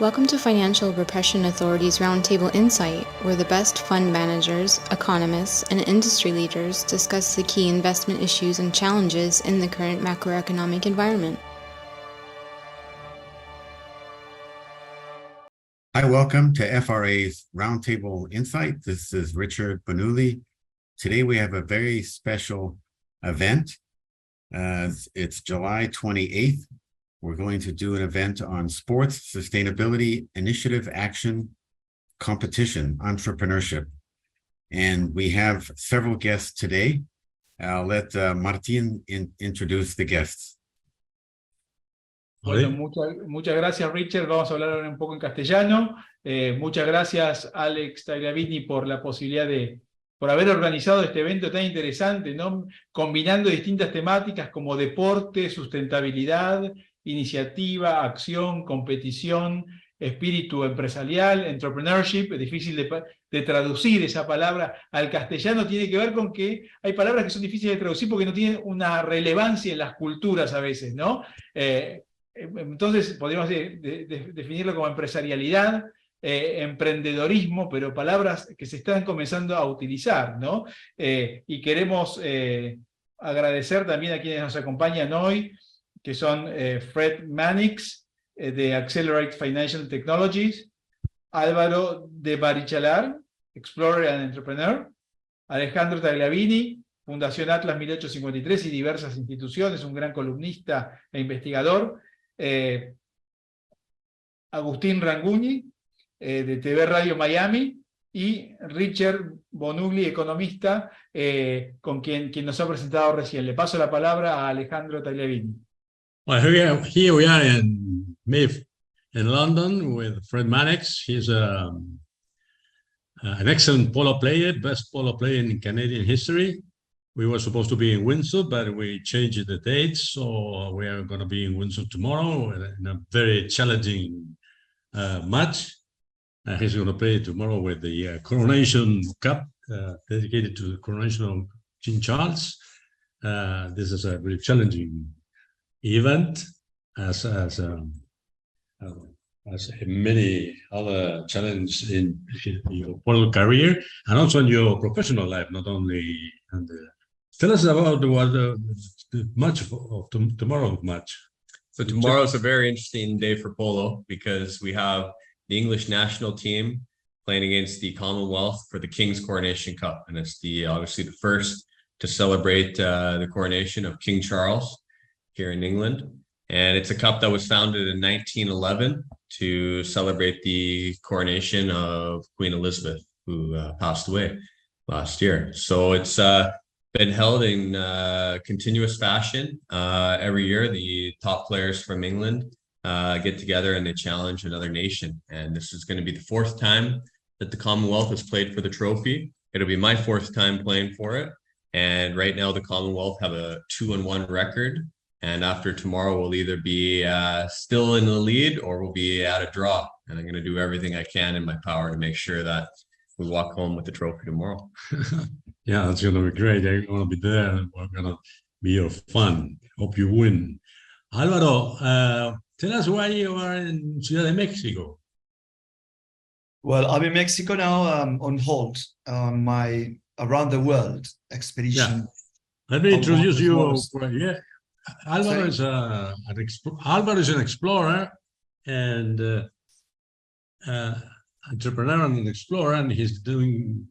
Welcome to Financial Repression Authority's Roundtable Insight, where the best fund managers, economists, and industry leaders discuss the key investment issues and challenges in the current macroeconomic environment. Hi, welcome to FRA's Roundtable Insight. This is Richard Bonulli. Today we have a very special event. It's July 28th. We're going to do an event on sports, sustainability, initiative, action, competition, entrepreneurship. And we have several guests today. I'll let Martín introduce the guests. Bueno, muchas gracias, Richard. Vamos a hablar ahora un poco en castellano. Muchas gracias, Alex Tagliavini, por la posibilidad por haber organizado este evento tan interesante, ¿no? Combinando distintas temáticas como deporte, sustentabilidad, iniciativa, acción, competición, espíritu empresarial, entrepreneurship. Es difícil de traducir esa palabra al castellano. Tiene que ver con que hay palabras que son difíciles de traducir porque no tienen una relevancia en las culturas a veces, ¿no? Entonces podríamos definirlo como empresarialidad, emprendedorismo, pero palabras que se están comenzando a utilizar, ¿no? Y queremos agradecer también a quienes nos acompañan hoy, que son Fred Mannix, de Accelerate Financial Technologies, Álvaro de Barichalar, Explorer and Entrepreneur, Alejandro Tagliavini, Fundación Atlas 1853 y diversas instituciones, un gran columnista e investigador, Agustín Ranguñi, de TV Radio Miami, y Richard Bonulli, economista, con quien nos ha presentado recién. Le paso la palabra a Alejandro Tagliavini. Well, here we are in London with Fred Mannix. He's an excellent polo player, best polo player in Canadian history. We were supposed to be in Windsor, but we changed the dates, so we are going to be in Windsor tomorrow in a very challenging match. He's going to play tomorrow with the Coronation Cup, dedicated to the coronation of King Charles. This is a very challenging event, as many other challenges in your polo career and also in your professional life, not only. Tell us about the match of tomorrow's match. So tomorrow's a very interesting day for polo because we have the English national team playing against the Commonwealth for the King's Coronation Cup, and it's obviously the first to celebrate the coronation of King Charles here in England. And it's a cup that was founded in 1911 to celebrate the coronation of Queen Elizabeth, who passed away last year. So it's been held in continuous fashion. Every year, the top players from England get together and they challenge another nation. And this is going to be the fourth time that the Commonwealth has played for the trophy. It'll be my fourth time playing for it. And right now, the Commonwealth have a 2-1 record. And after tomorrow, we'll either be still in the lead or we'll be at a draw. And I'm going to do everything I can in my power to make sure that we walk home with the trophy tomorrow. Yeah, that's going to be great. I'm going to be there. We're going to be your fun. Hope you win. Álvaro, tell us why you are in Ciudad de Mexico. Well, I'm in Mexico now on hold on my around the world expedition. Yeah. Let me introduce you. Yeah. Álvaro is an explorer and entrepreneur and an explorer, and he's doing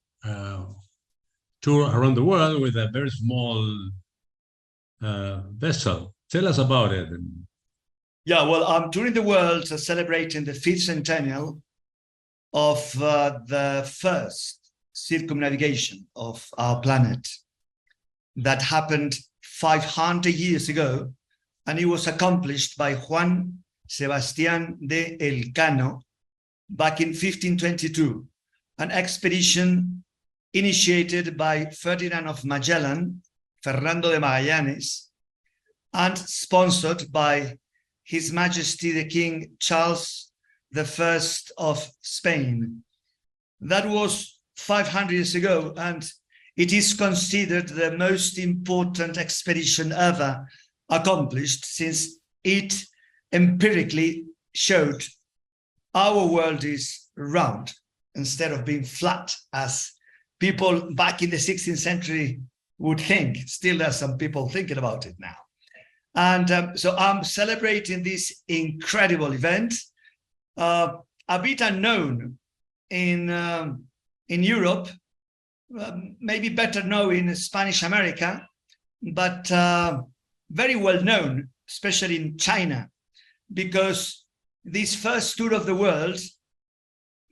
tour around the world with a very small vessel. Tell us about it. Yeah, well, I'm touring the world celebrating the 5th centennial of the first circumnavigation of our planet that happened 500 years ago, and it was accomplished by Juan Sebastián de Elcano back in 1522, an expedition initiated by Ferdinand of Magellan, Fernando de Magallanes, and sponsored by His Majesty the King Charles I of Spain. That was 500 years ago, and it is considered the most important expedition ever accomplished, since it empirically showed our world is round instead of being flat, as people back in the 16th century would think. Still, there's some people thinking about it now. And so I'm celebrating this incredible event, a bit unknown in Europe, maybe better known in Spanish America, but very well known, especially in China, because this first tour of the world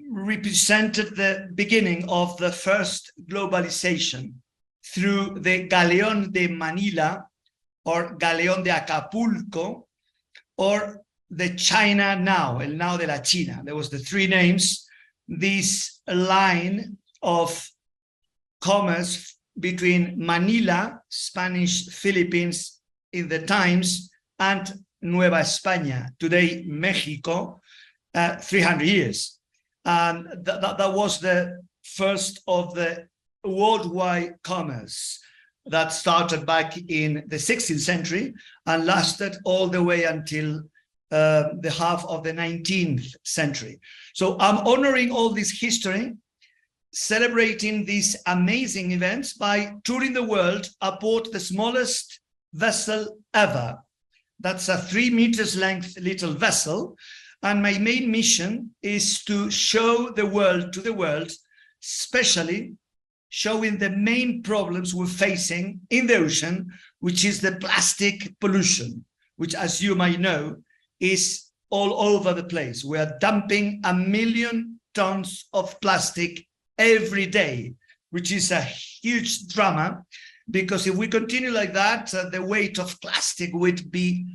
represented the beginning of the first globalization through the Galeón de Manila, or Galeón de Acapulco, or the China Now, El Now de la China. There was the three names. This line of commerce between Manila, Spanish Philippines in the times, and Nueva España, today Mexico, 300 years. And that was the first of the worldwide commerce that started back in the 16th century and lasted all the way until the half of the 19th century. So I'm honoring all this history, celebrating these amazing events by touring the world aboard the smallest vessel ever. That's a 3 meters length little vessel. And my main mission is to show the world to the world, especially showing the main problems we're facing in the ocean, which is the plastic pollution, which, as you might know, is all over the place. We are dumping 1 million tons of plastic every day, which is a huge drama, because if we continue like that, the weight of plastic would be,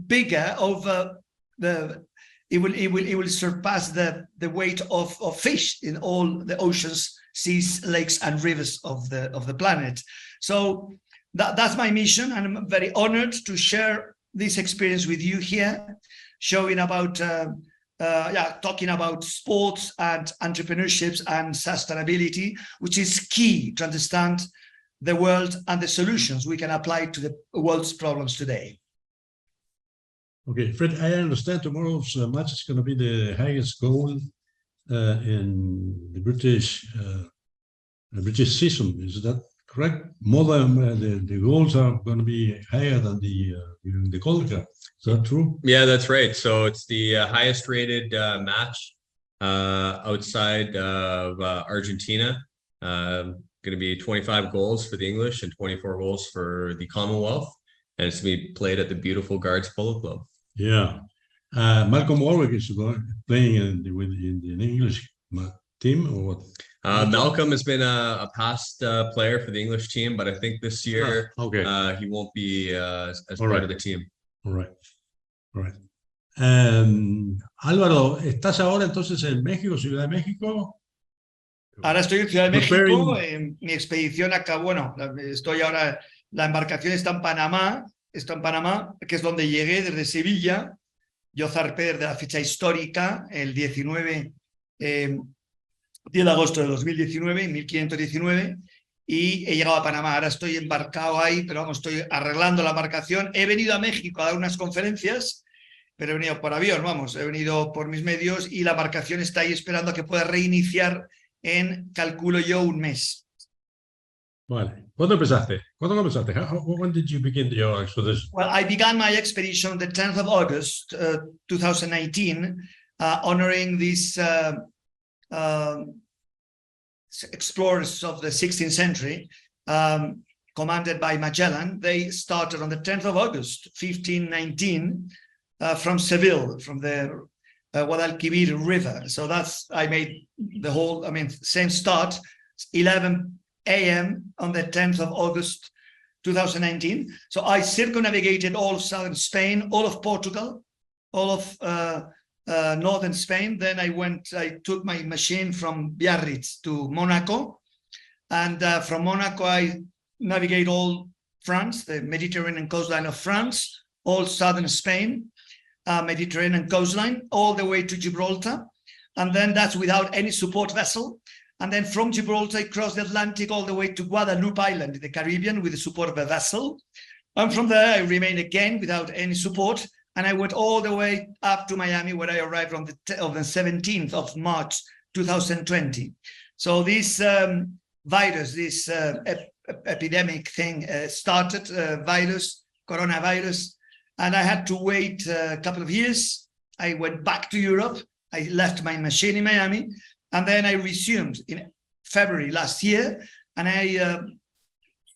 bigger over the, it will surpass the weight of fish in all the oceans, seas, lakes, and rivers of the planet. So that's my mission, and I'm very honored to share this experience with you here, showing about talking about sports and entrepreneurships and sustainability, which is key to understand the world and the solutions we can apply to the world's problems today. Okay, Fred, I understand tomorrow's match is going to be the highest goal in the British season. Is that correct? More than the goals are going to be higher than the Gold Cup. Is that true? Yeah, that's right. So it's the highest rated match outside of Argentina. Going to be 25 goals for the English and 24 goals for the Commonwealth. And it's going to be played at the beautiful Guards Polo Club. Yeah. Malcolm Warwick is playing in the English team, or what? Malcolm has been a past player for the English team, but I think this year he won't be as part of the team. All right. Álvaro, ¿estás ahora entonces en México, Ciudad de México? Ahora estoy en Ciudad de México, en mi expedición acá, estoy ahora, la embarcación está en Panamá, que es donde llegué desde Sevilla. Yo zarpé desde la fecha histórica, el 10 de agosto de 2019, 1519, y he llegado a Panamá. Ahora estoy embarcado ahí, pero estoy arreglando la embarcación. He venido a México a dar unas conferencias, pero he venido por avión, he venido por mis medios, y la embarcación está ahí esperando a que pueda reiniciar en, calculo yo, 1 mes. Vale. ¿Cuándo comenzaste? When did you begin your expedition? Well, I began my expedition the 10th of August, 2019, honoring these explorers of the 16th century, commanded by Magellan. They started on the 10th of August, 1519, from Seville, from the Guadalquivir River. So I made the whole, same start, 11 a.m. on the 10th of August 2019. So I circumnavigated all of southern Spain, all of Portugal, all of northern Spain. Then I took my machine from Biarritz to Monaco. And from Monaco, I navigate all France, the Mediterranean coastline of France, all southern Spain, Mediterranean coastline, all the way to Gibraltar. And then that's without any support vessel. And then from Gibraltar, I crossed the Atlantic all the way to Guadeloupe Island in the Caribbean with the support of a vessel. And from there, I remained again without any support and I went all the way up to Miami, where I arrived on the 17th of March 2020. So this virus, this epidemic thing started, coronavirus, and I had to wait a couple of years. I went back to Europe. I left my machine in Miami, and then I resumed in February last year, and I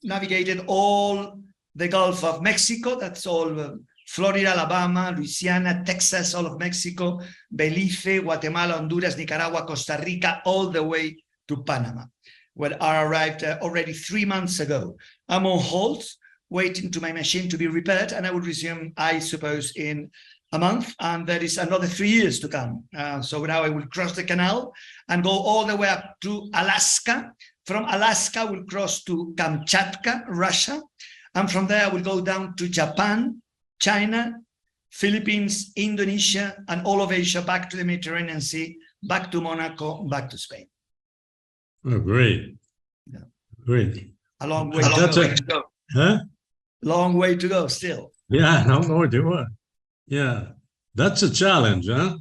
navigated all the Gulf of Mexico. That's all Florida, Alabama, Louisiana, Texas, all of Mexico, Belize, Guatemala, Honduras, Nicaragua, Costa Rica, all the way to Panama, where I arrived already 3 months ago. I'm on hold, waiting to my machine to be repaired, and I will resume, I suppose, in a month, and there is another 3 years to come. So now I will cross the canal and go all the way up to Alaska. From Alaska, we'll cross to Kamchatka, Russia, and from there I will go down to Japan, China, Philippines, Indonesia, and all of Asia, back to the Mediterranean Sea, back to Monaco, back to Spain. Oh, great. Yeah. Great. A long way to go. Huh? Long way to go still. Yeah, no more do it. Yeah, that's a challenge, huh?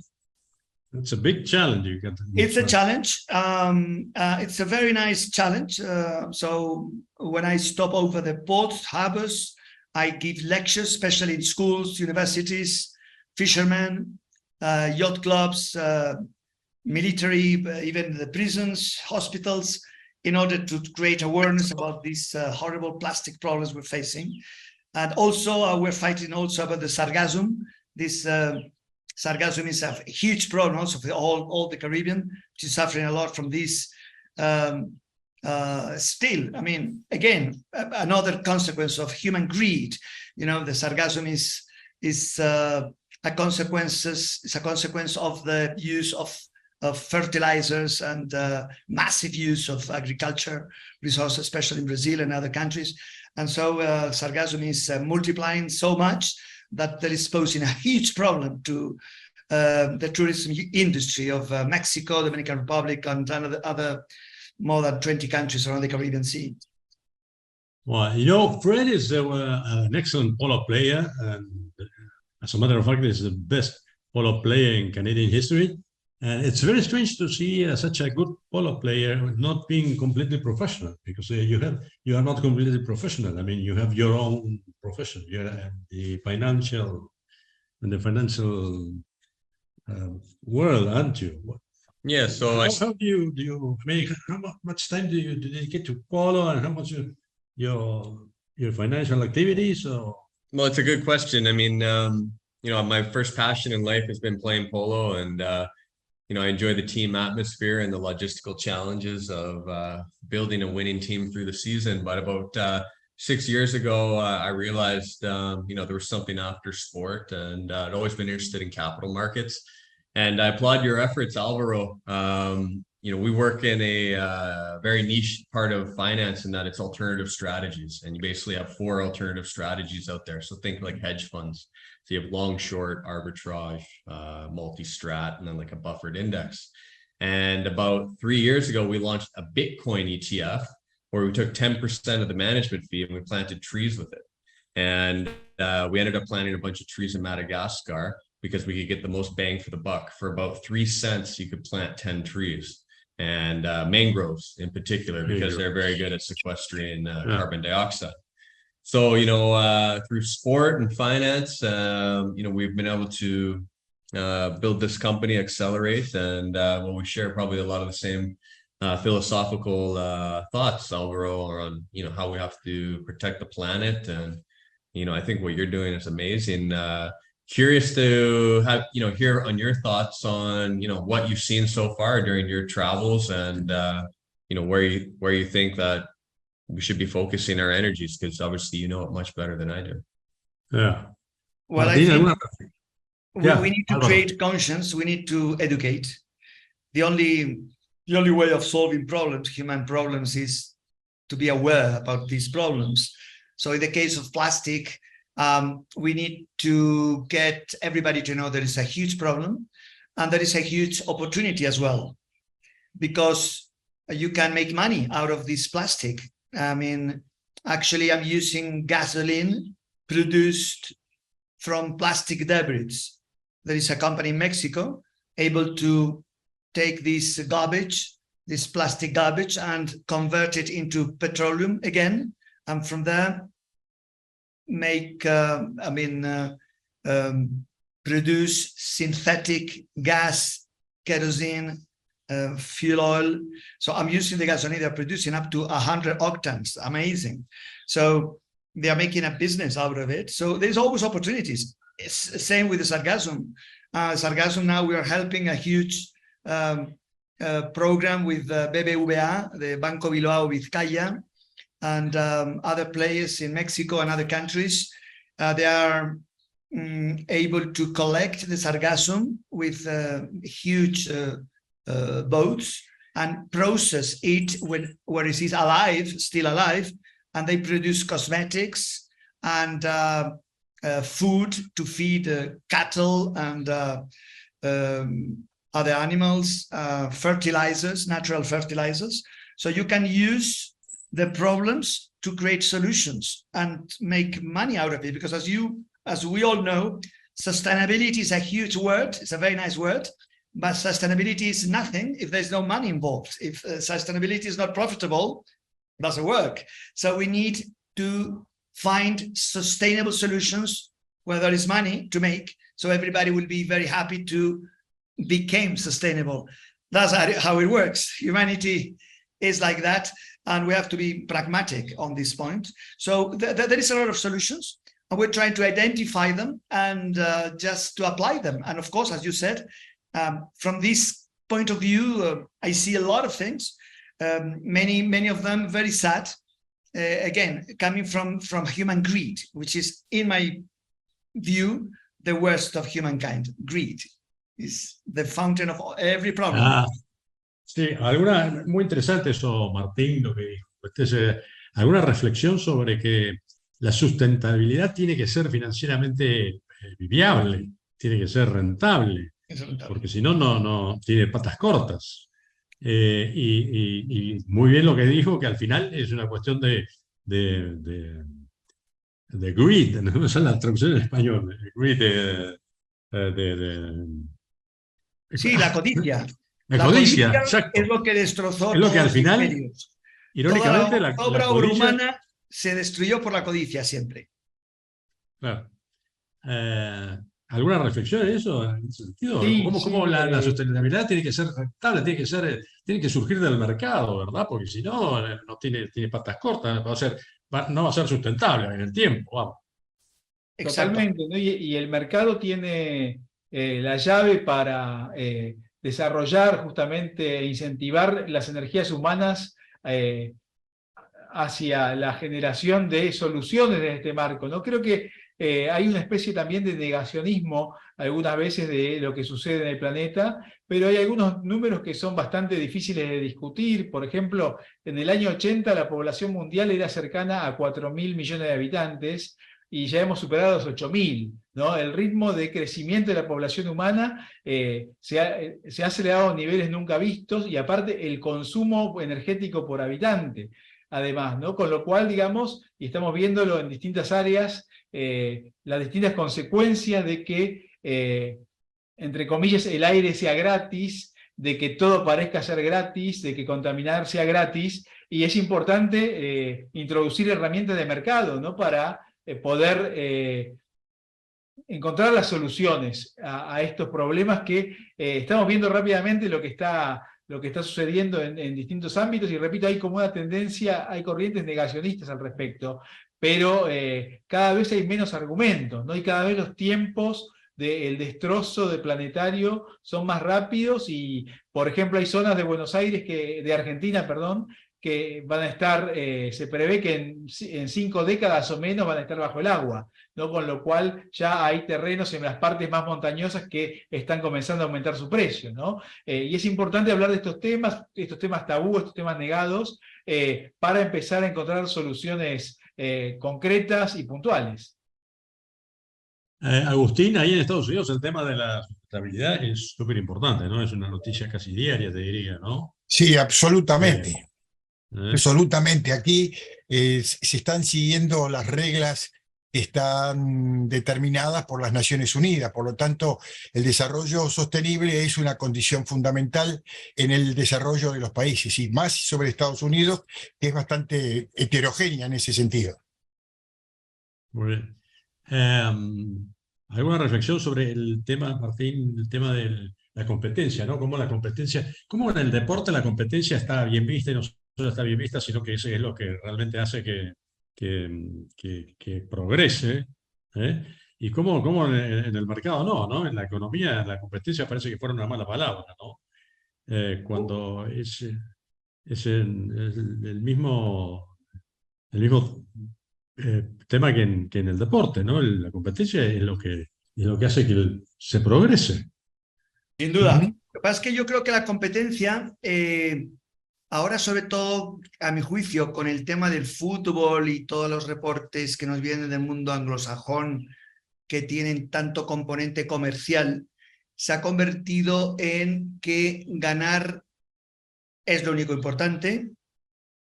It's a big challenge you got. It's a challenge. It's a very nice challenge. So when I stop over the ports, harbors, I give lectures, especially in schools, universities, fishermen, yacht clubs, military, even the prisons, hospitals, in order to create awareness about these horrible plastic problems we're facing. And also we're fighting also about the sargassum. This sargassum is a huge problem also for all the Caribbean, which is suffering a lot from this. Still, I mean, again, another consequence of human greed. You know, the sargassum is a consequence of the use of fertilizers and massive use of agriculture resources, especially in Brazil and other countries. And so sargassum is multiplying so much that that is posing a huge problem to the tourism industry of Mexico, Dominican Republic, and other more than 20 countries around the Caribbean Sea. Well, you know, Fred is an excellent polo player, and as a matter of fact, he's the best polo player in Canadian history. And it's very strange to see such a good polo player not being completely professional, because you are not completely professional. I mean, you have your own profession. You're the financial world, aren't you? Yeah. So how do you I mean, how much time do you dedicate to polo, and how much your financial activities? Or? Well, it's a good question. I mean, you know, my first passion in life has been playing polo, and you know, I enjoy the team atmosphere and the logistical challenges of building a winning team through the season. But about 6 years ago, I realized, you know, there was something after sport, and I'd always been interested in capital markets. And I applaud your efforts, Alvaro. You know, we work in a very niche part of finance, in that it's alternative strategies. And you basically have 4 alternative strategies out there. So think like hedge funds. So you have long, short, arbitrage, multi-strat, and then like a buffered index. And about 3 years ago, we launched a Bitcoin ETF, where we took 10% of the management fee and we planted trees with it. And we ended up planting a bunch of trees in Madagascar, because we could get the most bang for the buck. For about 3 cents, you could plant 10 trees. And mangroves in particular, because they're very good at sequestering carbon dioxide. So, you know, through sport and finance, you know, we've been able to build this company, Accelerate, and well, we share probably a lot of the same philosophical thoughts, Alvaro, on, you know, how we have to protect the planet. And, you know, I think what you're doing is amazing. Curious to have, you know, hear on your thoughts on, you know, what you've seen so far during your travels, and you know, where you think that we should be focusing our energies, because obviously you know it much better than I do. Yeah. Well, I think we need to create conscience. We need to educate. The only way of solving problems, human problems, is to be aware about these problems. So in the case of plastic, we need to get everybody to know there is a huge problem, and there is a huge opportunity as well, because you can make money out of this plastic. I mean, actually, I'm using gasoline produced from plastic debris. There is a company in Mexico able to take this garbage, this plastic garbage, and convert it into petroleum again, and from there make, produce synthetic gas, kerosene, fuel oil. So I'm using the gasoline, they're producing up to 100 octanes, amazing. So they are making a business out of it. So there's always opportunities. It's the same with the sargassum. Sargassum now we are helping a huge program with BBVA, the Banco Bilbao Vizcaya, and other players in Mexico and other countries. They are able to collect the sargassum with huge boats and process it where it is alive, still alive, and they produce cosmetics and food to feed cattle and other animals, fertilizers, natural fertilizers. So you can use the problems to create solutions and make money out of it, because as we all know, sustainability is a huge word. It's a very nice word, but sustainability is nothing if there's no money involved. If sustainability is not profitable, it doesn't work. So we need to find sustainable solutions where there is money to make, so everybody will be very happy to become sustainable. That's how it works. Humanity is like that, and we have to be pragmatic on this point. So there is a lot of solutions, and we're trying to identify them and just to apply them. And of course, as you said, from this point of view, I see a lot of things, many of them very sad, again, coming from human greed, which is, in my view, the worst of humankind. Greed is the fountain of every problem. Sí, muy interesante eso, Martín, lo que dijo. Alguna reflexión sobre que la sustentabilidad tiene que ser financieramente viable, tiene que ser rentable, porque si no, no tiene patas cortas. Y muy bien lo que dijo, que al final es una cuestión de greed, no sé la traducción en español, greed sí, la codicia. La codicia, exacto. Es lo que destrozó es lo que al final, imperios. irónicamente, la obra la codicia, humana se destruyó por la codicia siempre. Claro. ¿Alguna reflexión en eso, en ese sentido? Sí, ¿Cómo sí, la sustentabilidad tiene que ser rentable, tiene que surgir del mercado, ¿verdad? Porque si no, no tiene patas cortas, no va a ser sustentable en el tiempo, vamos. Totalmente, ¿no? Y el mercado tiene la llave para desarrollar, justamente, e incentivar las energías humanas hacia la generación de soluciones en este marco, ¿no? Creo que hay una especie también de negacionismo algunas veces de lo que sucede en el planeta, pero hay algunos números que son bastante difíciles de discutir. Por ejemplo, en el año 80 la población mundial era cercana a 4.000 millones de habitantes, y ya hemos superado los 8.000, ¿no? El ritmo de crecimiento de la población humana se ha acelerado a niveles nunca vistos, y aparte el consumo energético por habitante, además, ¿no? Con lo cual, digamos, y estamos viéndolo en distintas áreas, las distintas consecuencias de que, entre comillas, el aire sea gratis, de que todo parezca ser gratis, de que contaminar sea gratis, y es importante introducir herramientas de mercado, ¿no? Para poder encontrar las soluciones a estos problemas que estamos viendo rápidamente lo que está sucediendo en distintos ámbitos, y repito, hay como una tendencia, hay corrientes negacionistas al respecto, pero cada vez hay menos argumentos, ¿no? Y cada vez los tiempos del destrozo del planetario son más rápidos, y por ejemplo hay zonas de Buenos Aires, de Argentina, perdón, que van a estar, se prevé que en 5 décadas o menos van a estar bajo el agua, ¿no? Con lo cual ya hay terrenos en las partes más montañosas que están comenzando a aumentar su precio, ¿no? Y es importante hablar de estos temas tabú, estos temas negados, para empezar a encontrar soluciones concretas y puntuales. Agustín, ahí en Estados Unidos el tema de la sustentabilidad es súper importante, ¿no? Es una noticia casi diaria, te diría, ¿no? Sí, absolutamente. ¿Eh? Absolutamente. Aquí se están siguiendo las reglas están determinadas por las Naciones Unidas. Por lo tanto, el desarrollo sostenible es una condición fundamental en el desarrollo de los países, y más sobre Estados Unidos, que es bastante heterogénea en ese sentido. Muy bien. ¿Alguna reflexión sobre el tema, Martín, el tema de la competencia, ¿no? Cómo la competencia, cómo en el deporte la competencia está bien vista, y no solo está bien vista, sino que eso es lo que realmente hace que progrese, ¿eh? Y cómo en el mercado no, en la economía la competencia parece que fuera una mala palabra, ¿no? Cuando es el mismo tema que en el deporte, ¿no? La competencia es lo que hace que se progrese. Sin duda. Lo que pasa es que yo creo que la competencia, ahora sobre todo, a mi juicio, con el tema del fútbol y todos los reportes que nos vienen del mundo anglosajón, que tienen tanto componente comercial, se ha convertido en que ganar es lo único importante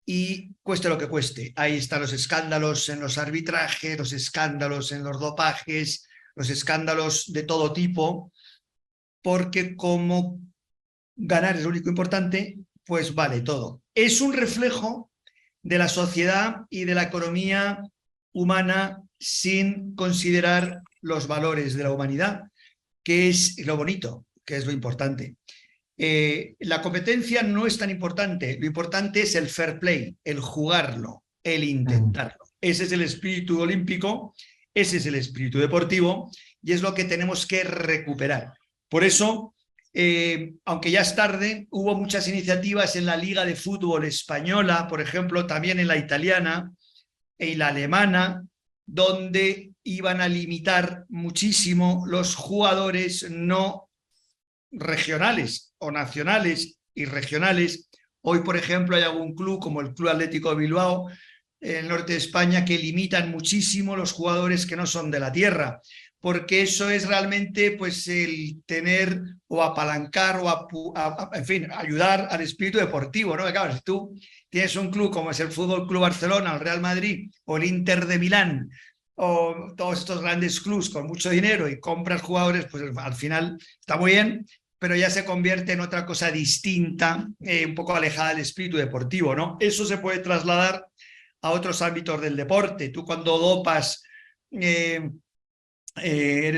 y cueste lo que cueste. Ahí están los escándalos en los arbitrajes, los escándalos en los dopajes, los escándalos de todo tipo, porque como ganar es lo único importante, pues vale todo. Es un reflejo de la sociedad y de la economía humana sin considerar los valores de la humanidad, que es lo bonito, que es lo importante. La competencia no es tan importante, lo importante es el fair play, el jugarlo, el intentarlo. Ese es el espíritu olímpico, ese es el espíritu deportivo y es lo que tenemos que recuperar. Por eso, aunque ya es tarde, hubo muchas iniciativas en la Liga de Fútbol Española, por ejemplo, también en la italiana y la alemana, donde iban a limitar muchísimo los jugadores no regionales o nacionales y regionales. Hoy, por ejemplo, hay algún club como el Club Atlético de Bilbao, en el norte de España, que limitan muchísimo los jugadores que no son de la tierra, porque eso es realmente pues el tener o apalancar o en fin, ayudar al espíritu deportivo, ¿no? Claro, si tú tienes un club como es el Fútbol Club Barcelona, el Real Madrid o el Inter de Milán, o todos estos grandes clubs con mucho dinero y compras jugadores, pues al final está muy bien, pero ya se convierte en otra cosa distinta, un poco alejada del espíritu deportivo, ¿no? Eso se puede trasladar a otros ámbitos del deporte. Tú cuando dopas, eres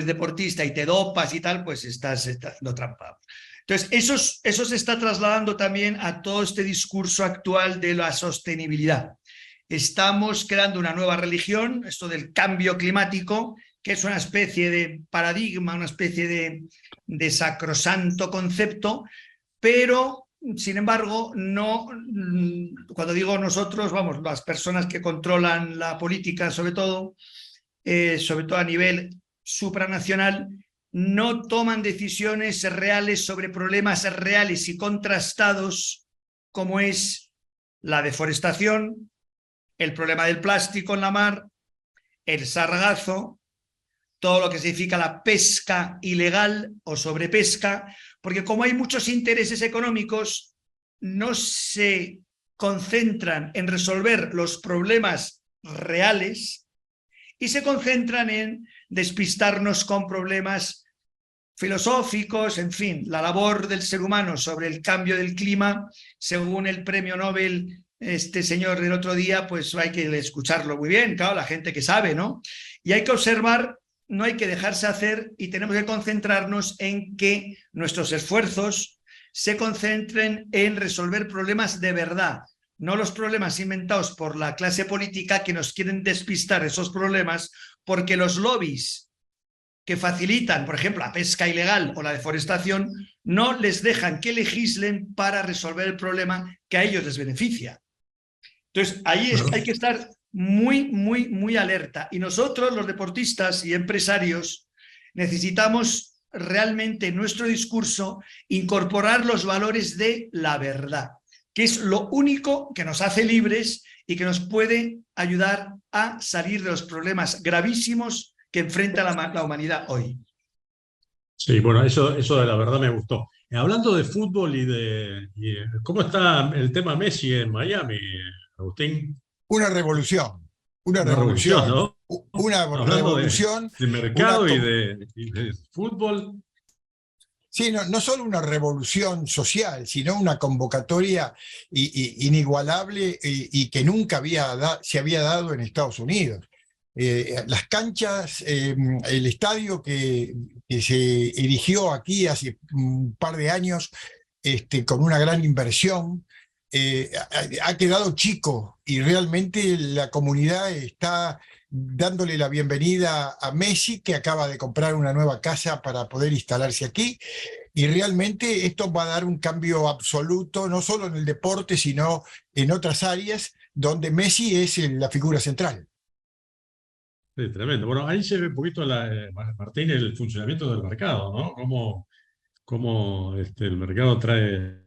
deportista y te dopas y tal, pues estás haciendo trampa. Entonces, eso se está trasladando también a todo este discurso actual de la sostenibilidad. Estamos creando una nueva religión, esto del cambio climático, que es una especie de paradigma, una especie de sacrosanto concepto, pero, sin embargo, no, cuando digo nosotros, vamos, las personas que controlan la política, sobre todo a nivel supranacional, no toman decisiones reales sobre problemas reales y contrastados, como es la deforestación, el problema del plástico en la mar, el sargazo, todo lo que significa la pesca ilegal o sobrepesca, porque como hay muchos intereses económicos, no se concentran en resolver los problemas reales y se concentran en despistarnos con problemas filosóficos, en fin, la labor del ser humano sobre el cambio del clima, según el premio Nobel, este señor del otro día, pues hay que escucharlo muy bien, claro, la gente que sabe, ¿no? Y hay que observar, no hay que dejarse hacer y tenemos que concentrarnos en que nuestros esfuerzos se concentren en resolver problemas de verdad, no los problemas inventados por la clase política que nos quieren despistar esos problemas porque los lobbies que facilitan, por ejemplo, la pesca ilegal o la deforestación, no les dejan que legislen para resolver el problema que a ellos les beneficia. Entonces, ahí hay que estar muy alerta. Y nosotros, los deportistas y empresarios, necesitamos realmente en nuestro discurso incorporar los valores de la verdad, que es lo único que nos hace libres y que nos puede ayudar a salir de los problemas gravísimos que enfrenta la humanidad hoy. Sí, bueno, eso de la verdad me gustó. Hablando de fútbol ¿cómo está el tema Messi en Miami, Agustín? Una revolución, Una Una revolución, revolución, ¿no? una Hablando revolución, de mercado y de fútbol. sí, no solo una revolución social, sino una convocatoria inigualable y que nunca se había dado en Estados Unidos. Las canchas, el estadio que se erigió aquí hace un par de años con una gran inversión, ha quedado chico y realmente la comunidad está dándole la bienvenida a Messi, que acaba de comprar una nueva casa para poder instalarse aquí. Y realmente esto va a dar un cambio absoluto, no solo en el deporte, sino en otras áreas donde Messi es la figura central. Sí, tremendo. Bueno, ahí se ve un poquito, Martín, el funcionamiento del mercado, ¿no? Cómo el mercado trae,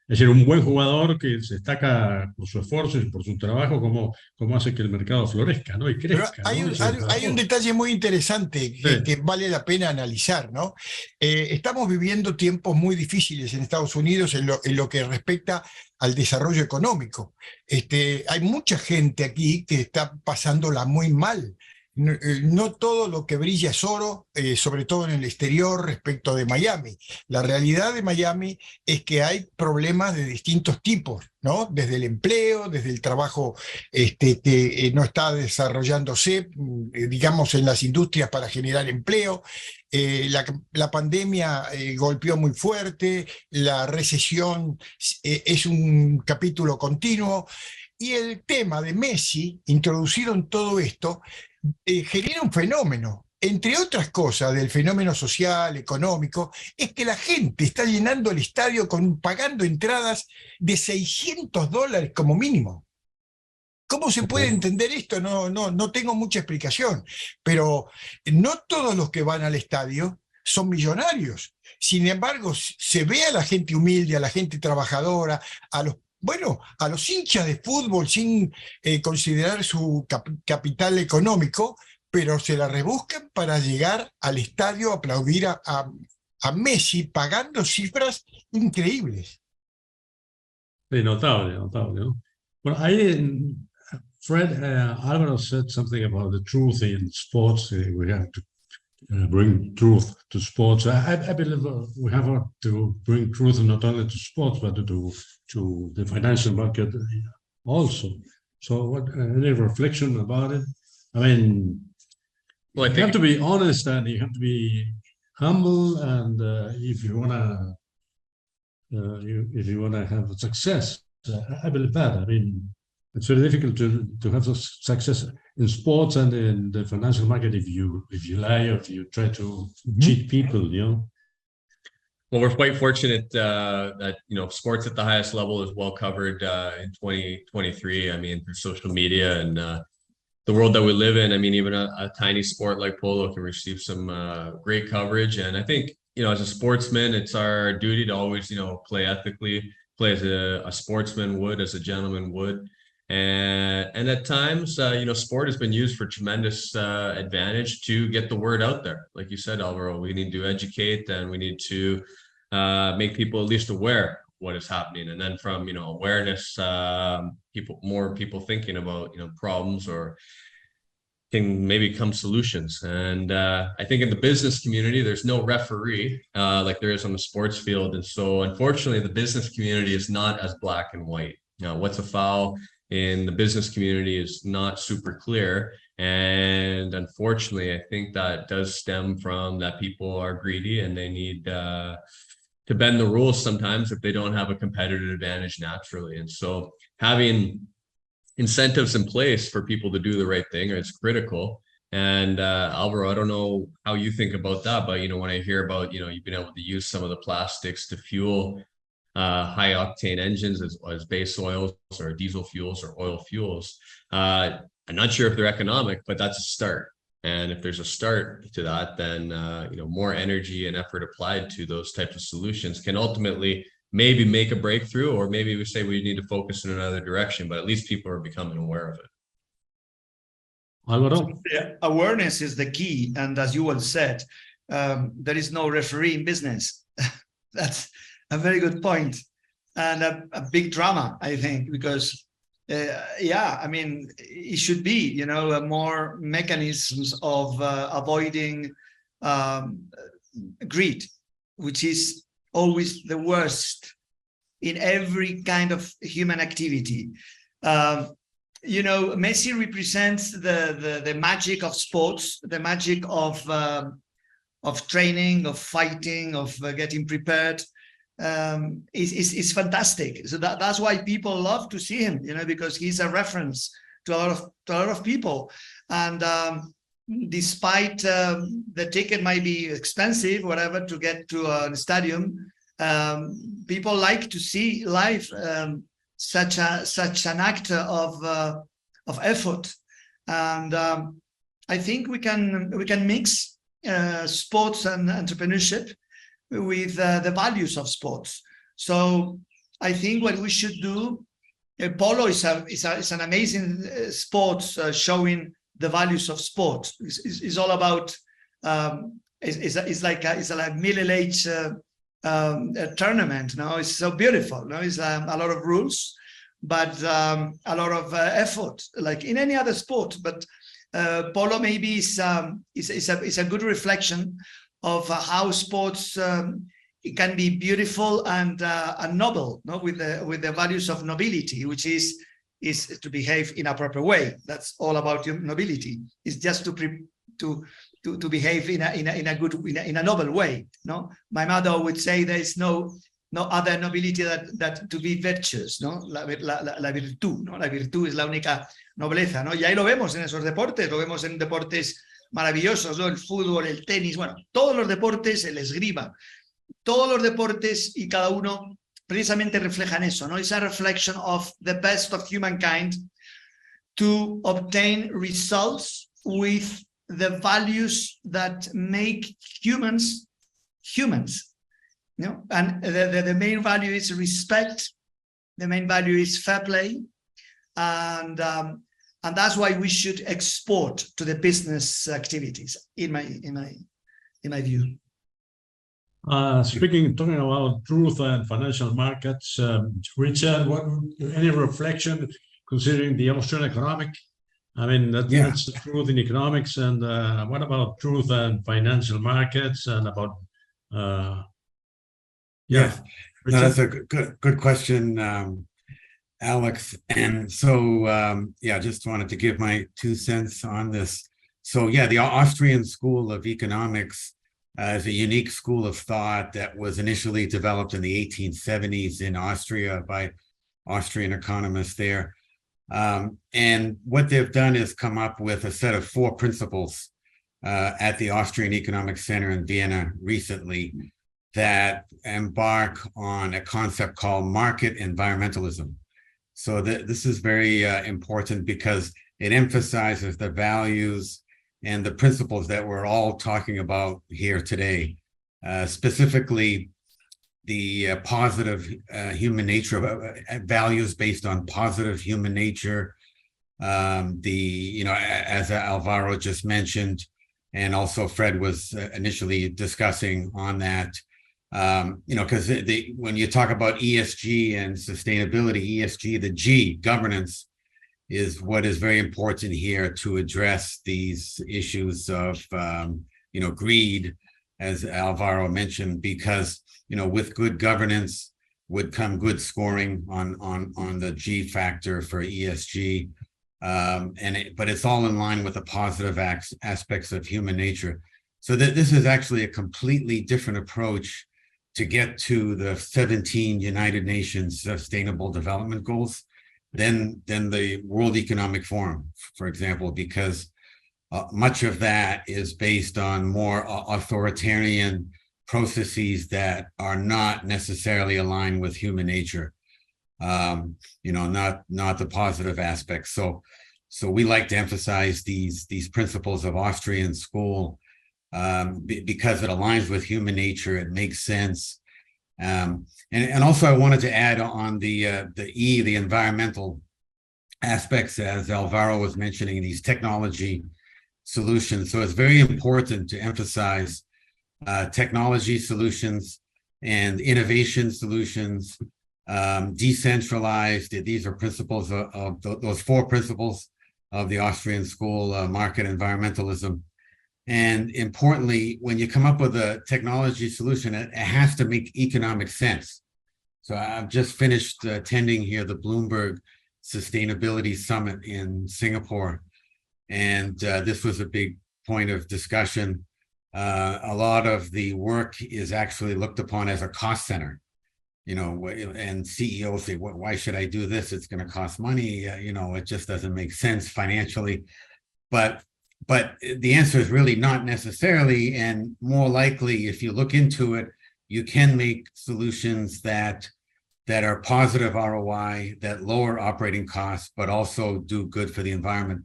es decir, un buen jugador que se destaca por su esfuerzo y por su trabajo, cómo hace que el mercado florezca, ¿no? Y Pero crezca, ¿no? Y se hay un desarrolle. detalle muy interesante Sí, que vale la pena analizar, ¿no? Estamos viviendo tiempos muy difíciles en Estados Unidos en lo que respecta al desarrollo económico. Hay mucha gente aquí que está pasándola muy mal. No todo lo que brilla es oro, sobre todo en el exterior respecto de Miami. La realidad de Miami es que hay problemas de distintos tipos, ¿no? Desde el empleo, desde el trabajo que no está desarrollándose, digamos, en las industrias para generar empleo. La pandemia golpeó muy fuerte, la recesión es un capítulo continuo, y el tema de Messi, introducido en todo esto, genera un fenómeno. Entre otras cosas del fenómeno social, económico, es que la gente está llenando el estadio pagando entradas de $600 como mínimo. ¿Cómo se puede ok. entender esto? No tengo mucha explicación, pero no todos los que van al estadio son millonarios. Sin embargo, se ve a la gente humilde, a la gente trabajadora, a los hinchas de fútbol sin considerar su capital económico, pero se la rebuscan para llegar al estadio a aplaudir a Messi pagando cifras increíbles. Sí, notable, notable, ¿no? Bueno, ahí Fred, Alvaro said something about the truth in sports. We have to bring truth to sports. I believe we have to bring truth not only to sports, but to the financial market also. So, any reflection about it? I mean, Well, I you have think to be honest and you have to be humble, and if you wanna if you want to have success. I believe that. I mean, it's very difficult to have success in sports and in the financial market if you lie or if you try to cheat people, you know. well, we're quite fortunate that sports at the highest level is well covered in 2023. I mean, through social media and the world that we live in. I mean, even a tiny sport like polo can receive some great coverage. And I think as a sportsman, it's our duty to always play ethically, play as a sportsman would, as a gentleman would. And at times, sport has been used for tremendous advantage to get the word out there. Like you said, Alvaro, we need to educate and we need to make people at least aware what is happening. And then from awareness, more people thinking about problems or can maybe come solutions. And I think in the business community, there's no referee like there is on the sports field. And so unfortunately, the business community is not as black and white. What's a foul in the business community is not super clear. And unfortunately, I think that does stem from that people are greedy and they need to bend the rules sometimes if they don't have a competitive advantage naturally. And so having incentives in place for people to do the right thing is critical. And Alvaro, I don't know how you think about that, but when I hear about you've been able to use some of the plastics to fuel high octane engines as base oils or diesel fuels or oil fuels, I'm not sure if they're economic, but that's a start. And if there's a start to that, then more energy and effort applied to those types of solutions can ultimately maybe make a breakthrough, or maybe we say we need to focus in another direction, but at least people are becoming aware of it. Alvaro? Awareness is the key. And as you well said, there is no referee in business. That's a very good point. And a big drama, I think, because yeah, I mean, it should be, you know, more mechanisms of avoiding greed, which is always the worst in every kind of human activity. You know, Messi represents the magic of sports, the magic of training, of fighting, of getting prepared. Is fantastic. So that's why people love to see him, you know, because he's a reference to a lot of people. And despite the ticket might be expensive, whatever, to get to a stadium, people like to see live such an act of effort. And I think we can mix sports and entrepreneurship with the values of sports. So I think what we should do, polo is an amazing sport showing the values of sport. It's all about it's like a middle-aged tournament. No, it's so beautiful. No, it's a lot of rules, but a lot of effort, like in any other sport. But polo maybe is a good reflection of how sports it can be beautiful and noble, no? with the values of nobility, which is to behave in a proper way. That's all about nobility. It's just to behave in a noble way. No, my mother would say there is no other nobility that to be virtuous. No, la virtud. No, la virtud es la única nobleza. No, y ahí lo vemos en esos deportes. Lo vemos en deportes maravillosos, ¿no? El fútbol, el tenis, bueno, todos los deportes, el esgrima, todos los deportes y cada uno precisamente reflejan eso, ¿no? It's a reflection of the best of humankind to obtain results with the values that make humans humans, you know? And the main value is respect, the main value is fair play, and that's why we should export to the business activities, in my view. Talking about truth and financial markets, Richard, any reflection considering the Austrian economic? I mean, that's the truth in economics, and what about truth and financial markets, and about Yes, no, that's a good question, Alex. And so, just wanted to give my 2 cents on this. So, the Austrian School of Economics is a unique school of thought that was initially developed in the 1870s in Austria by Austrian economists there. And what they've done is come up with a set of 4 principles at the Austrian Economic Center in Vienna recently that embark on a concept called market environmentalism. So this is very important because it emphasizes the values and the principles that we're all talking about here today, specifically the positive human nature, values based on positive human nature, as Alvaro just mentioned, and also Fred was initially discussing on that, because when you talk about ESG and sustainability, ESG, the G, governance, is what is very important here to address these issues of, greed, as Alvaro mentioned, because, with good governance would come good scoring on the G factor for ESG. But it's all in line with the positive aspects of human nature. So this is actually a completely different approach to get to the 17 United Nations Sustainable Development Goals than the World Economic Forum, for example, because much of that is based on more authoritarian processes that are not necessarily aligned with human nature, not the positive aspects. So we like to emphasize these principles of Austrian school because it aligns with human nature. It makes sense. And also I wanted to add on the E, the environmental aspects, as Alvaro was mentioning, these technology solutions. So it's very important to emphasize technology solutions and innovation solutions decentralized. These are principles of those 4 principles of the Austrian School, Market Environmentalism. And importantly, when you come up with a technology solution, it has to make economic sense. So I've just finished attending here the Bloomberg Sustainability Summit in Singapore. And this was a big point of discussion. A lot of the work is actually looked upon as a cost center, and CEOs say, why should I do this? It's going to cost money. It just doesn't make sense financially. But the answer is really not necessarily, and more likely, if you look into it, you can make solutions that are positive ROI, that lower operating costs, but also do good for the environment.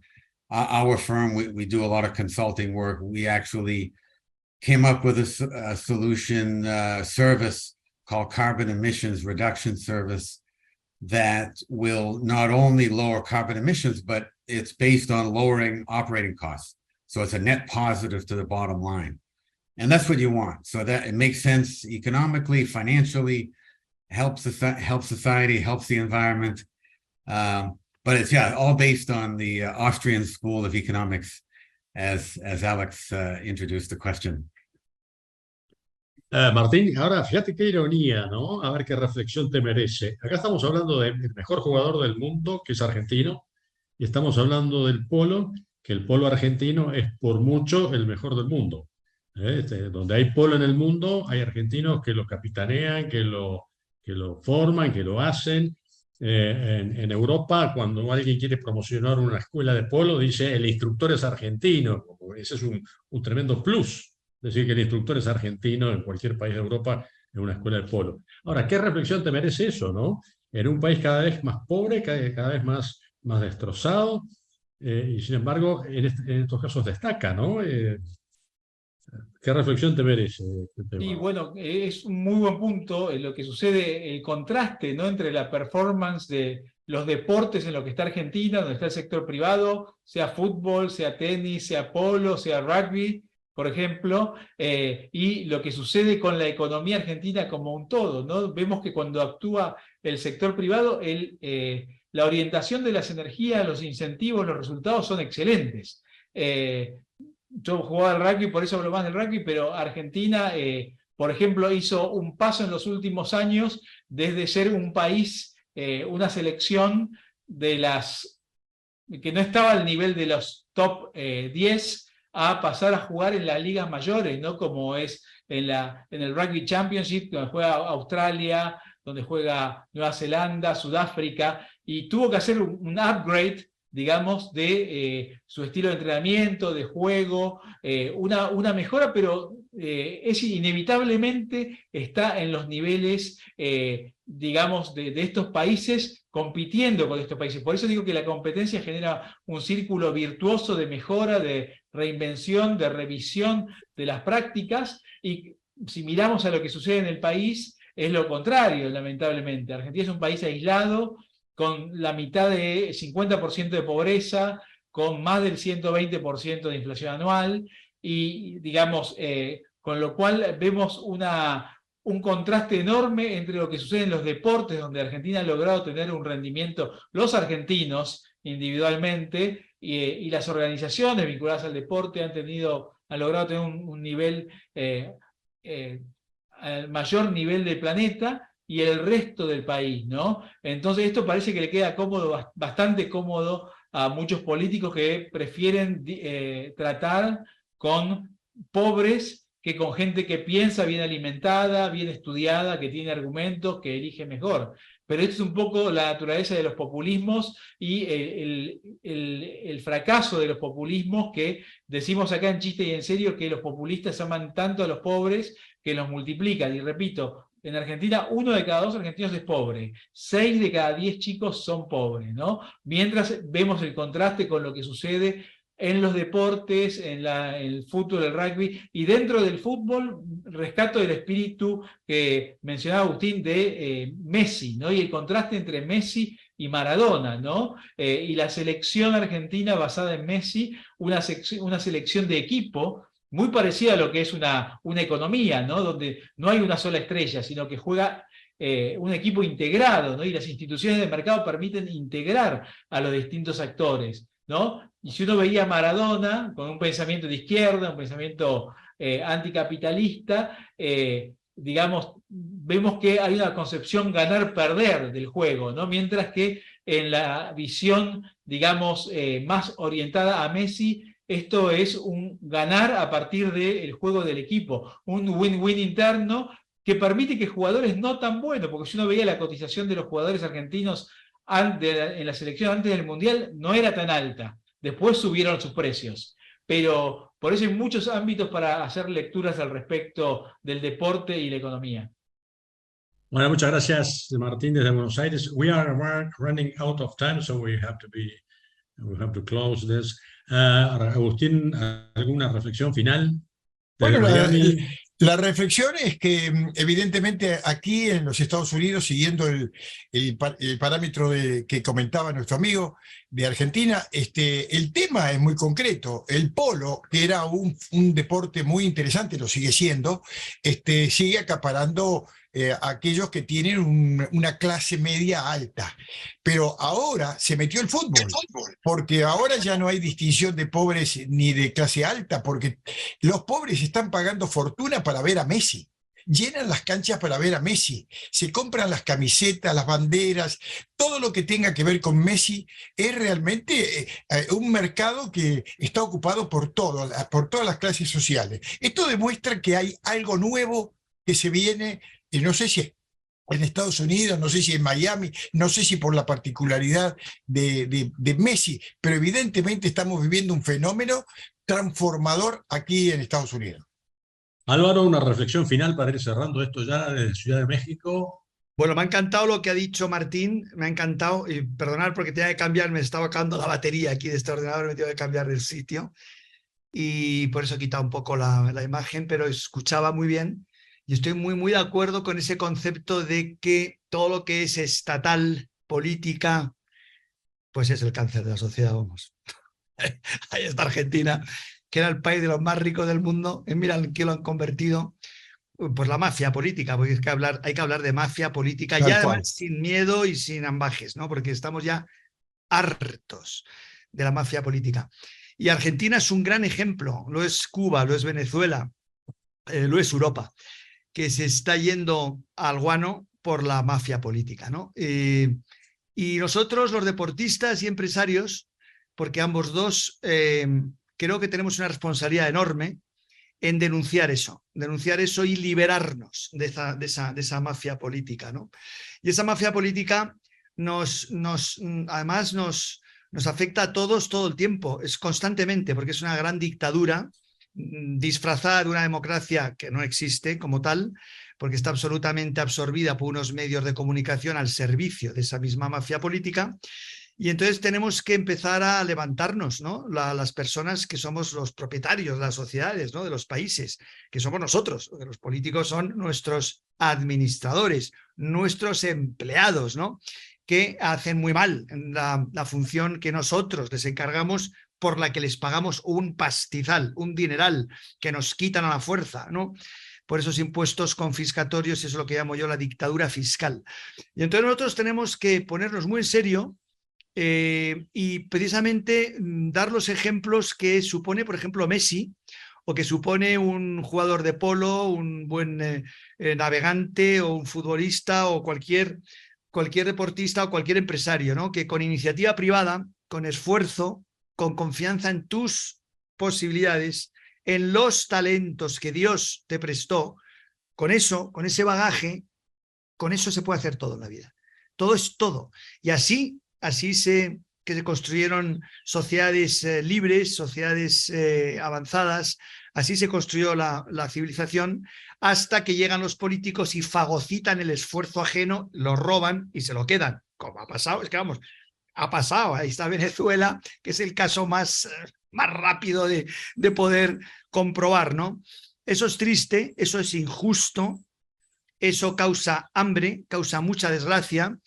Our firm, we do a lot of consulting work. We actually came up with a solution service called Carbon Emissions Reduction Service that will not only lower carbon emissions, but it's based on lowering operating costs. So it's a net positive to the bottom line. And that's what you want. So that it makes sense economically, financially, helps society, helps the environment. But it's, all based on the Austrian School of Economics, as Alex introduced the question. Martín, ahora fíjate qué ironía, ¿no? A ver qué reflexión te merece. Acá estamos hablando del mejor jugador del mundo, que es argentino, y estamos hablando del polo, que el polo argentino es por mucho el mejor del mundo. Donde hay polo en el mundo, hay argentinos que lo capitanean, que lo forman, que lo hacen. En Europa, cuando alguien quiere promocionar una escuela de polo, dice el instructor es argentino. Ese es un tremendo plus. Decir que el instructor es argentino en cualquier país de Europa en una escuela de polo. Ahora, ¿qué reflexión te merece eso, no? En un país cada vez más pobre, cada vez más destrozado, y sin embargo, en estos casos destaca, ¿no? ¿Qué reflexión te merece este tema? Y bueno, es un muy buen punto lo que sucede, el contraste, ¿no?, entre la performance de los deportes en lo que está Argentina, donde está el sector privado, sea fútbol, sea tenis, sea polo, sea rugby, por ejemplo, y lo que sucede con la economía argentina como un todo, ¿no? Vemos que cuando actúa el sector privado, la orientación de las energías, los incentivos, los resultados son excelentes. Yo jugaba al rugby, por eso hablo más del rugby, pero Argentina, por ejemplo, hizo un paso en los últimos años desde ser un país, una selección de que no estaba al nivel de los top 10, a pasar a jugar en las ligas mayores, ¿no? Como es en el Rugby Championship, donde juega Australia, donde juega Nueva Zelanda, Sudáfrica, y tuvo que hacer un upgrade, digamos, de su estilo de entrenamiento, de juego, una mejora, pero es inevitablemente está en los niveles, digamos, de estos países, compitiendo con estos países. Por eso digo que la competencia genera un círculo virtuoso de mejora, de reinvención, de revisión de las prácticas, y si miramos a lo que sucede en el país, es lo contrario, lamentablemente. Argentina es un país aislado, con la mitad de 50% de pobreza, con más del 120% de inflación anual, y digamos, con lo cual vemos un contraste enorme entre lo que sucede en los deportes, donde Argentina ha logrado tener un rendimiento, los argentinos individualmente, y las organizaciones vinculadas al deporte han logrado tener un nivel, al mayor nivel del planeta, y el resto del país, ¿no? Entonces esto parece que le queda cómodo, bastante cómodo a muchos políticos que prefieren tratar con pobres que con gente que piensa, bien alimentada, bien estudiada, que tiene argumentos, que elige mejor. Pero esto es un poco la naturaleza de los populismos y el fracaso de los populismos, que decimos acá en chiste y en serio que los populistas aman tanto a los pobres que los multiplican. Y repito, en Argentina 1 de cada 2 argentinos es pobre, 6 de cada 10 chicos son pobres, ¿no? Mientras vemos el contraste con lo que sucede en los deportes, en el fútbol, el rugby, y dentro del fútbol rescato el espíritu que mencionaba Agustín de Messi, ¿no? Y el contraste entre Messi y Maradona, ¿no? Y la selección argentina basada en Messi, una selección de equipo, muy parecida a lo que es una economía, ¿no? Donde no hay una sola estrella, sino que juega un equipo integrado, ¿no? Y las instituciones del mercado permiten integrar a los distintos actores, ¿no? Y si uno veía a Maradona con un pensamiento de izquierda, un pensamiento anticapitalista, digamos, vemos que hay una concepción ganar-perder del juego, ¿no? Mientras que en la visión, digamos, más orientada a Messi, esto es un ganar a partir del juego del equipo, un win-win interno que permite que jugadores no tan buenos, porque si uno veía la cotización de los jugadores argentinos en la selección antes del Mundial, no era tan alta. Después subieron sus precios. Pero por eso hay muchos ámbitos para hacer lecturas al respecto del deporte y la economía. Bueno, muchas gracias, Martín, desde Buenos Aires. We are running out of time, so we have to close this. Agustín, ¿alguna reflexión final? Bueno, Miami. la reflexión es que evidentemente aquí en los Estados Unidos, siguiendo el parámetro que comentaba nuestro amigo de Argentina, el tema es muy concreto. El polo, que era un deporte muy interesante, lo sigue siendo, sigue acaparando a aquellos que tienen una clase media alta. Pero ahora se metió el fútbol, porque ahora ya no hay distinción de pobres ni de clase alta, porque los pobres están pagando fortuna para ver a Messi. Llenan las canchas para ver a Messi, se compran las camisetas, las banderas, todo lo que tenga que ver con Messi es realmente un mercado que está ocupado por todas las clases sociales. Esto demuestra que hay algo nuevo que se viene, no sé si en Estados Unidos, no sé si en Miami, no sé si por la particularidad de Messi, pero evidentemente estamos viviendo un fenómeno transformador aquí en Estados Unidos. Álvaro, una reflexión final para ir cerrando esto ya desde Ciudad de México. Bueno, me ha encantado lo que ha dicho Martín, me ha encantado, y perdonad porque tenía que cambiar, me estaba acabando la batería aquí de este ordenador, me tengo que cambiar del sitio, y por eso he quitado un poco la imagen, pero escuchaba muy bien, y estoy muy de acuerdo con ese concepto de que todo lo que es estatal, política, pues es el cáncer de la sociedad, vamos. Ahí está Argentina, que era el país de los más ricos del mundo, y mira en qué lo han convertido. Pues la mafia política, porque hay que hablar de mafia política, Tal y además cual. sin miedo y sin ambajes, ¿no? Porque estamos ya hartos de la mafia política. Y Argentina es un gran ejemplo, lo es Cuba, lo es Venezuela, lo es Europa, que se está yendo al guano por la mafia política, ¿no? Y nosotros, los deportistas y empresarios, porque ambos dos creo que tenemos una responsabilidad enorme en denunciar eso y liberarnos de esa mafia política, ¿no? Y esa mafia política además nos afecta a todos todo el tiempo, es constantemente, porque es una gran dictadura disfrazada de una democracia que no existe como tal, porque está absolutamente absorbida por unos medios de comunicación al servicio de esa misma mafia política. Y entonces tenemos que empezar a levantarnos, ¿no? Las personas que somos los propietarios de las sociedades, ¿no? De los países, que somos nosotros, porque los políticos son nuestros administradores, nuestros empleados, ¿no? Que hacen muy mal la función que nosotros les encargamos, por la que les pagamos un pastizal, un dineral, que nos quitan a la fuerza, ¿no? Por esos impuestos confiscatorios, eso es lo que llamo yo la dictadura fiscal. Y entonces nosotros tenemos que ponernos muy en serio y precisamente dar los ejemplos que supone, por ejemplo, Messi, o que supone un jugador de polo, un buen navegante o un futbolista o cualquier deportista o cualquier empresario, ¿no? Que con iniciativa privada, con esfuerzo, con confianza en tus posibilidades, en los talentos que Dios te prestó, con eso, con ese bagaje, con eso se puede hacer todo en la vida. Todo es todo. Y así se construyeron sociedades libres, sociedades avanzadas, así se construyó la civilización, hasta que llegan los políticos y fagocitan el esfuerzo ajeno, lo roban y se lo quedan. Como ha pasado, es que vamos, ha pasado, ahí está Venezuela, que es el caso más rápido de poder comprobar, ¿no? Eso es triste, eso es injusto, eso causa hambre, causa mucha desgracia.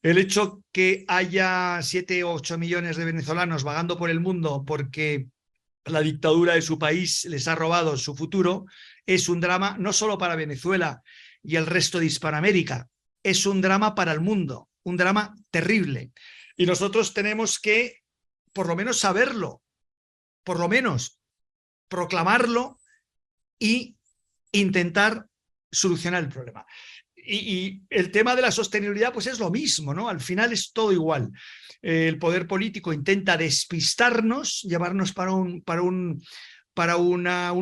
El hecho que haya 7 o 8 millones de venezolanos vagando por el mundo porque la dictadura de su país les ha robado su futuro es un drama no solo para Venezuela y el resto de Hispanoamérica, es un drama para el mundo, un drama terrible. Y nosotros tenemos que, por lo menos, saberlo, por lo menos proclamarlo y intentar solucionar el problema. Y el tema de la sostenibilidad, pues es lo mismo, ¿no? Al final es todo igual. El poder político intenta despistarnos, llevarnos para un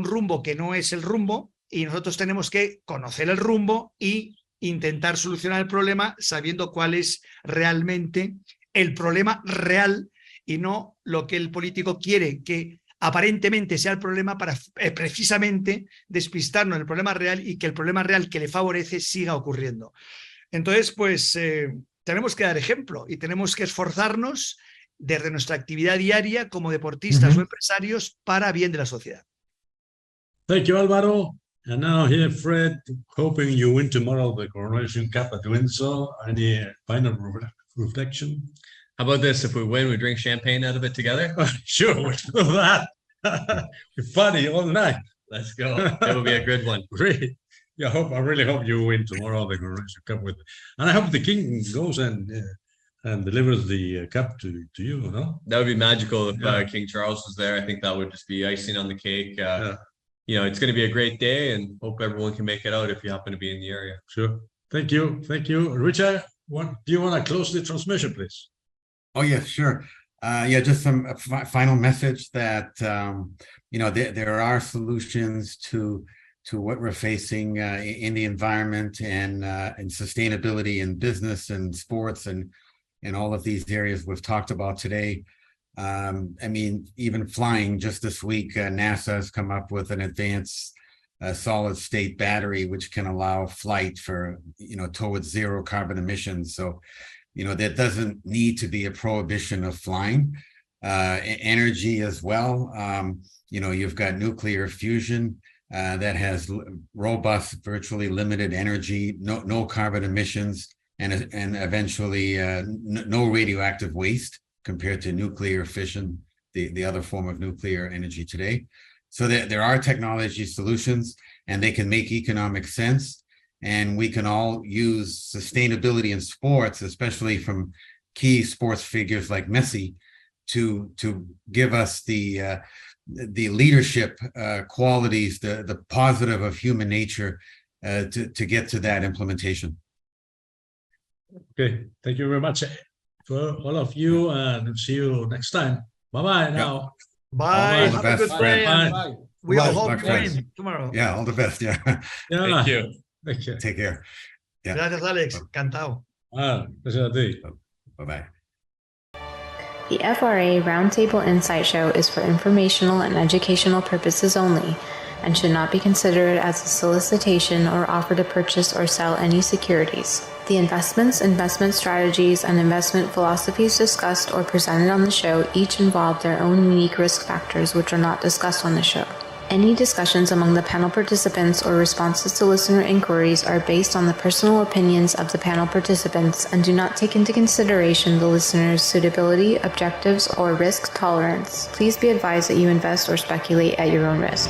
rumbo que no es el rumbo, y nosotros tenemos que conocer el rumbo y intentar solucionar el problema sabiendo cuál es realmente el problema real y no lo que el político quiere que aparentemente sea el problema para precisamente despistarnos del problema real y que el problema real que le favorece siga ocurriendo. Entonces, pues tenemos que dar ejemplo y tenemos que esforzarnos desde nuestra actividad diaria como deportistas o empresarios para bien de la sociedad. Thank you, Álvaro. And now here, Fred, hoping you win tomorrow the Coronation Cup at Windsor. Any final reflection? How about this? If we win, we drink champagne out of it together? Sure, we'll do that. We're funny all night. Let's go. It will be a good one. Great. Yeah, I really hope you win tomorrow the Coronation Cup with, and I hope the king goes and delivers the cup to you, no? That would be magical if King Charles was there. I think that would just be icing on the cake. You know, it's going to be a great day, and hope everyone can make it out if you happen to be in the area. Sure. Thank you. Thank you. Richard, do you want to close the transmission, please? Oh, yes, sure. Just some final message that, there are solutions to what we're facing in the environment and sustainability in business and sports and all of these areas we've talked about today. Even flying, just this week, NASA has come up with an advanced solid state battery, which can allow flight for, towards zero carbon emissions. So, there doesn't need to be a prohibition of flying. Energy as well. You've got nuclear fusion that has robust, virtually limited energy, no carbon emissions, and eventually no radioactive waste compared to nuclear fission, the other form of nuclear energy today. So there are technology solutions, and they can make economic sense. And we can all use sustainability in sports, especially from key sports figures like Messi, to give us the leadership qualities, the positive of human nature to get to that implementation. Okay, thank you very much for all of you, and see you next time. Bye-bye now. Bye. All the Have a best, good Fred. day. Bye. We all Bye, hope you friends. win tomorrow. Yeah, all the best. Yeah. Yeah. Thank you. Thank you. Take care. Yeah. Gracias, Alex. Encantado. Gracias a ti. Bye-bye. The FRA Roundtable Insight Show is for informational and educational purposes only and should not be considered as a solicitation or offer to purchase or sell any securities. The investments, investment strategies, and investment philosophies discussed or presented on the show each involve their own unique risk factors which are not discussed on the show. Any discussions among the panel participants or responses to listener inquiries are based on the personal opinions of the panel participants and do not take into consideration the listener's suitability, objectives, or risk tolerance. Please be advised that you invest or speculate at your own risk.